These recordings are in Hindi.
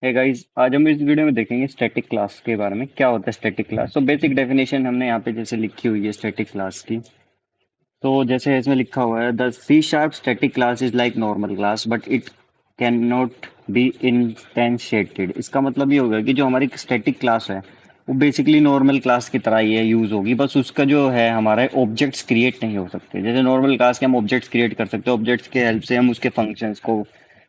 हे गाइस, आज हम इस वीडियो में देखेंगे स्टैटिक क्लास के बारे में। क्या होता है स्टैटिक क्लास? तो बेसिक डेफिनेशन हमने यहाँ पे जैसे लिखी हुई है स्टैटिक क्लास की। तो जैसे इसमें लिखा हुआ है, the C sharp static class is like normal class but it can not be instantiated. इसका मतलब ये होगा कि जो हमारी स्टैटिक क्लास है वो बेसिकली नॉर्मल क्लास की तरह ही है, यूज होगी, बस उसका जो है हमारा ऑब्जेक्ट्स क्रिएट नहीं हो सकते। जैसे नॉर्मल क्लास के हम ऑब्जेक्ट्स क्रिएट कर सकते हैं, ऑब्जेक्ट्स के हेल्प से हम उसके फंक्शंस को,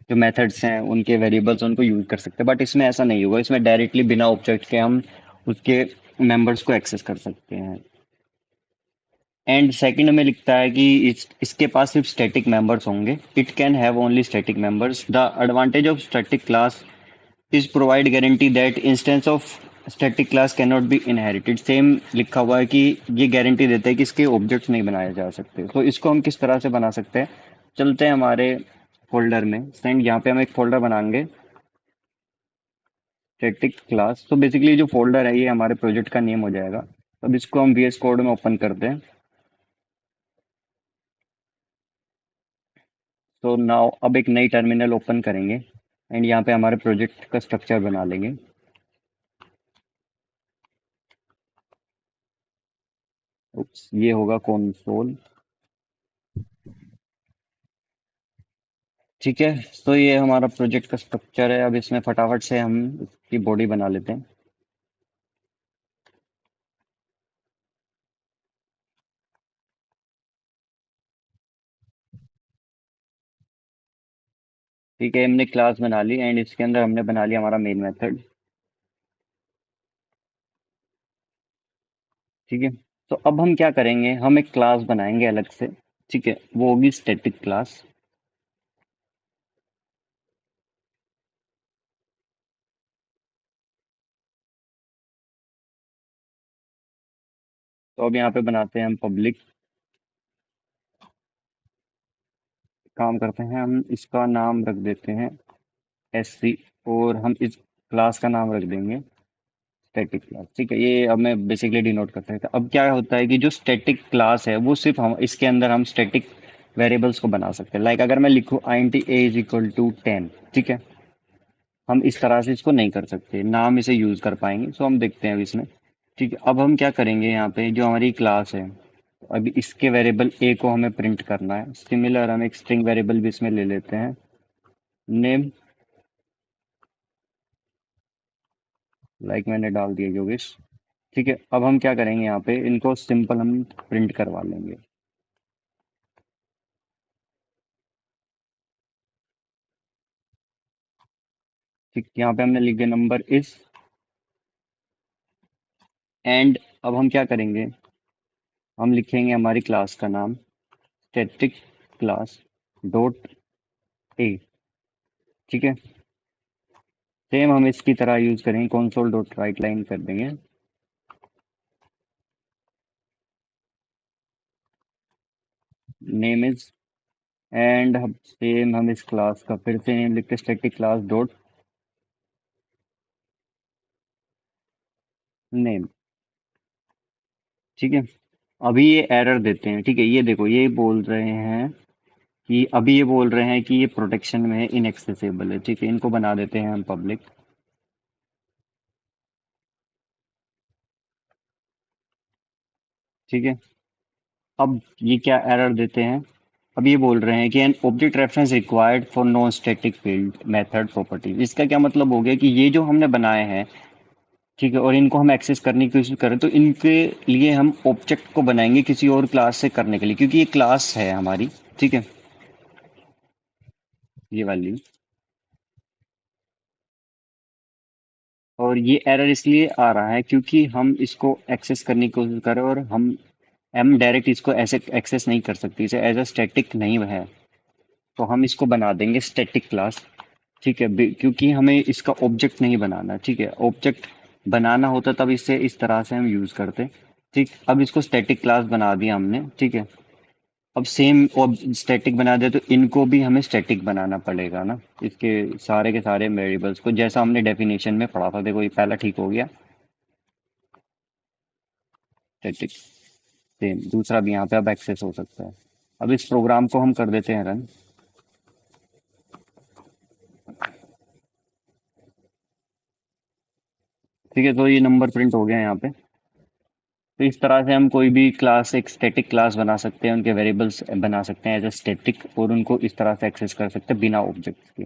जो मेथड्स हैं उनके वेरिएबल्स, उनको यूज कर सकते हैं। बट इसमें ऐसा नहीं होगा, इसमें डायरेक्टली बिना ऑब्जेक्ट के हम उसके मेंबर्स को एक्सेस कर सकते हैं। एंड सेकंड में लिखता है कि इसके पास सिर्फ स्टैटिक मेंबर्स होंगे। It can have only static members. The advantage of static class is provide guarantee that instance of static class can not B inherited. Same लिखा हुआ है कि ये गारंटी देता है कि इसके ऑब्जेक्ट्स नहीं बनाए जा सकते। तो इसको हम किस तरह से बना सकते हैं? चलते हैं हमारे फोल्डर में। फ्रेंड, यहाँ पे हम एक फोल्डर बनाएंगे, स्टैटिक क्लास। तो बेसिकली जो फोल्डर है ये हमारे प्रोजेक्ट का नेम हो जाएगा। अब इसको हम VS कोड में ओपन करते हैं। तो नाउ अब एक नई टर्मिनल ओपन करेंगे एंड यहाँ पे हमारे प्रोजेक्ट का स्ट्रक्चर बना लेंगे। ये होगा कंसोल। ठीक है, तो ये हमारा प्रोजेक्ट का स्ट्रक्चर है। अब इसमें फटाफट से हम इसकी बॉडी बना लेते हैं। ठीक है, हमने क्लास बना ली एंड इसके अंदर हमने बना लिया हमारा मेन मेथड। ठीक है, तो अब हम क्या करेंगे, हम एक क्लास बनाएंगे अलग से। ठीक है, वो होगी स्टैटिक क्लास। तो अब यहाँ पे बनाते हैं हम पब्लिक। काम करते हैं, हम इसका नाम रख देते हैं SC। और हम इस क्लास का नाम रख देंगे स्टैटिक क्लास। ठीक है, ये अब मैं बेसिकली डिनोट कर सकता हूँ। अब क्या होता है कि जो स्टैटिक क्लास है वो सिर्फ हम इसके अंदर हम स्टैटिक वेरिएबल्स को बना सकते हैं। लाइक अगर मैं लिखूँ int a is equal to 10। ठीक है, हम इस तरह से इसको नहीं कर सकते, ना हम इसे यूज कर पाएंगे। सो हम देखते हैं अब इसमें। ठीक है, अब हम क्या करेंगे, यहाँ पे जो हमारी क्लास है, अभी इसके वेरिएबल a को हमें प्रिंट करना है। सिमिलर हम एक स्ट्रिंग वेरिएबल भी इसमें ले लेते हैं, नेम। लाइक मैंने डाल दिया योगेश। ठीक है, अब हम क्या करेंगे, यहाँ पे इनको सिंपल हम प्रिंट करवा लेंगे। ठीक, यहाँ पे हमने लिख दिया नंबर इज। एंड अब हम क्या करेंगे, हम लिखेंगे हमारी क्लास का नाम स्टैटिक क्लास डॉट ए। ठीक है, सेम हम इसकी तरह यूज करेंगे, console डॉट राइट लाइन कर देंगे, नेम इज। एंड हम सेम हम इस क्लास का फिर से नेम लिखते स्टैटिक क्लास डॉट नेम। ठीक है, अभी ये एरर देते हैं। ठीक है, ये देखो, ये बोल रहे हैं कि अभी ये बोल रहे हैं कि ये प्रोटेक्शन में है, इनएक्सेसिबल है। ठीक है, इनको बना देते हैं हम पब्लिक। ठीक है, अब ये क्या एरर देते हैं, अब ये बोल रहे हैं कि an object reference required for non static field method properties. इसका क्या मतलब हो गया कि ये जो हमने बनाए हैं, ठीक है, और इनको हम एक्सेस करने की कोशिश करें तो इनके लिए हम ऑब्जेक्ट को बनाएंगे किसी और क्लास से करने के लिए, क्योंकि ये क्लास है हमारी। ठीक है, ये वाली। और ये एरर इसलिए आ रहा है क्योंकि हम इसको एक्सेस करने की कोशिश कर रहे हैं और हम डायरेक्ट इसको ऐसे एक्सेस नहीं कर सकते, इसे एज अ स्टैटिक नहीं है। तो हम इसको बना देंगे स्टैटिक क्लास। ठीक है, क्योंकि हमें इसका ऑब्जेक्ट नहीं बनाना। ठीक है, ऑब्जेक्ट बनाना होता तब इसे इस तरह से हम यूज करते। ठीक, अब इसको स्टैटिक क्लास बना दिया हमने। ठीक है, अब सेम स्टैटिक बना दे तो इनको भी हमें स्टैटिक बनाना पड़ेगा ना, इसके सारे के सारे वेरिएबल्स को, जैसा हमने डेफिनेशन में पढ़ा था। देखो, ये पहला ठीक हो गया, स्टैटिक। सेम दूसरा भी यहाँ पे अब एक्सेस हो सकता है। अब इस प्रोग्राम को हम कर देते हैं रन। ठीक है, तो ये नंबर प्रिंट हो गया यहाँ पे। तो इस तरह से हम कोई भी क्लास, एक स्टैटिक क्लास बना सकते हैं, उनके वेरिएबल्स बना सकते हैं एज अ स्टैटिक, और उनको इस तरह से एक्सेस कर सकते हैं बिना ऑब्जेक्ट्स के।